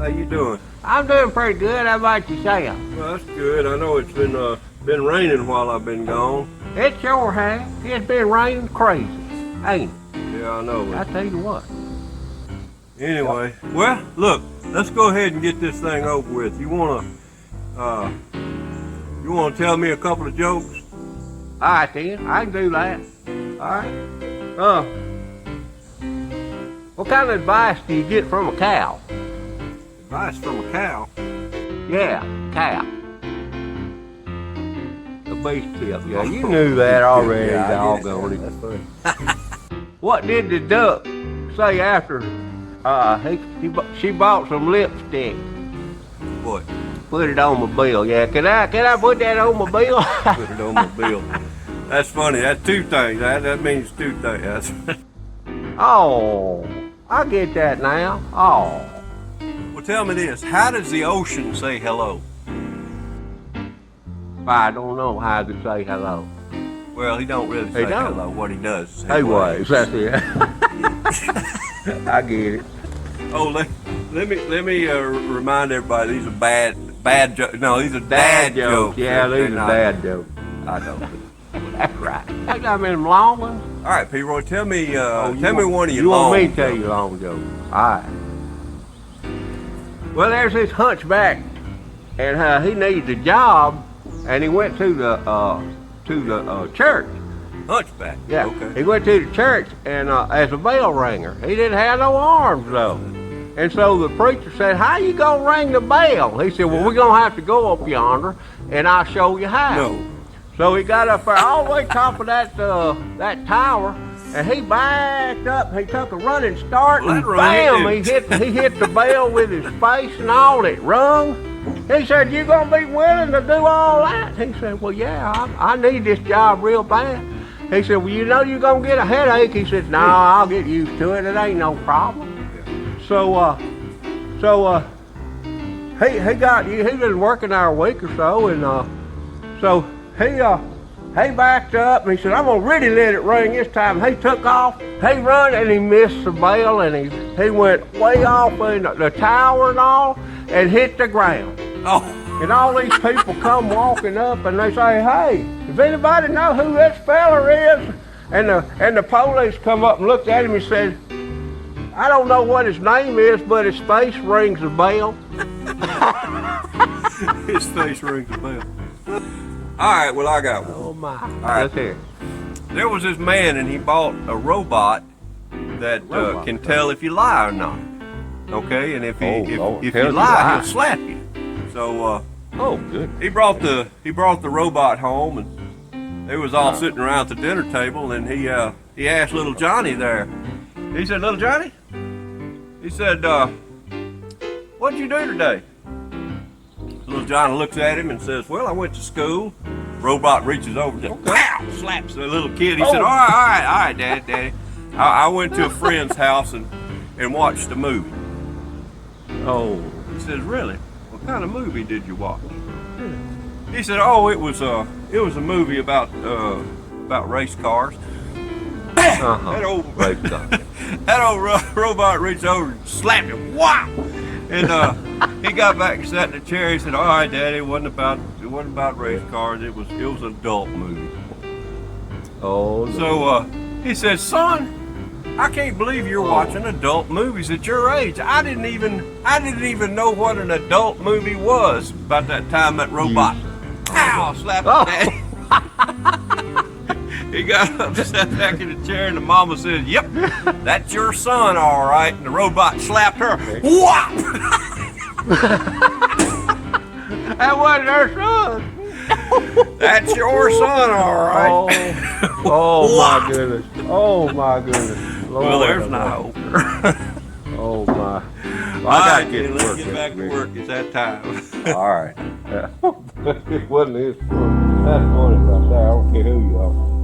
How you doing? I'm doing pretty good. How about yourself? Well, that's good. I know it's been raining while I've been gone. It sure has. It's been raining crazy, ain't it? Yeah, I know. I tell you what. Anyway, well, look, let's go ahead and get this thing over with. You wanna tell me a couple of jokes? All right, then. I can do that. All right. What kind of advice do you get from a cow? Advice from a cow? Yeah, cow. The beast tip. Yeah, you knew that already, doggone it. That's funny. What did the duck say after she bought some lipstick? What? Put it on my bill. Yeah, can I put that on my bill? Put it on my bill. That's funny. That's two things. That means two things. Oh, I get that now. Oh. Well, tell me this. How does the ocean say hello? I don't know how to say hello. Well, he don't really say hello. What he does is hey waves. That's it. I get it. Oh, let me remind everybody. These are bad jokes. No, these are dad jokes. Yeah, these are dad jokes. I know. That's right. I got them long ones. All right, PeaRoy, tell me one of your long jokes. You want me to jokes. tell you long jokes? All right. Well, there's this hunchback, and he needs a job, and he went to the church. Hunchback. Yeah. Okay. He went to the church and as a bell ringer. He didn't have no arms though. And so the preacher said, "How you gonna ring the bell?" He said, "Well, we're gonna have to go up yonder, and I'll show you how." No. So he got up there all the way top of that tower, and he backed up. He took a running start, and bam! He hit the bell with his face and all. It rung. He said, "You gonna be willing to do all that?" He said, "Well, yeah, I need this job real bad." He said, "Well, you know you're gonna get a headache." He said, "No, I'll get used to it. It ain't no problem." So he been working there a week or so, and so he backed up and he said, "I'm gonna really let it ring this time." He took off. He run and he missed the bell, and he went way off in the tower and all, and hit the ground. Oh. And all these people come walking up and they say, "Hey, does anybody know who this fella is?" And the police come up and looked at him and said, "I don't know what his name is, but his face rings a bell." His face rings a bell. All right, well, I got one. Oh my. All right. Let's hear it. There was this man and he bought a robot that can tell if you lie or not. Okay, and if you lie, he'll slap you. So good. he brought the robot home, and they was all sitting around at the dinner table, and he asked little Johnny there. He said, "Little Johnny," he said, "What'd you do today?" Little Johnny looks at him and says, "Well, I went to school." Robot reaches over and pow, slaps the little kid. He said, all right, Daddy. I went to a friend's house and watched a movie. Oh. He says, "Really? What kind of movie did you watch?" He said, "Oh, it was a movie about race cars." That old robot reached over and slapped him. Wow! And he got back and sat in the chair. He said, "All right, Daddy, it wasn't about race cars. It was an adult movie." Oh. No. So he said, "Son, I can't believe you're watching adult movies at your age. I didn't even know what an adult movie was about that time that robot pow slapped him, Daddy." He got up, sat back in the chair, and the mama said, "Yep, that's your son, all right." And the robot slapped her. Whop! That wasn't her son. That's your son, all right. Oh my goodness. Oh my goodness. Lord, well, there's no hope. Oh my. Well, I gotta get to work. Let's get back to work. It's that time. All right. It wasn't his fault. That's funny right there. I don't care who you are.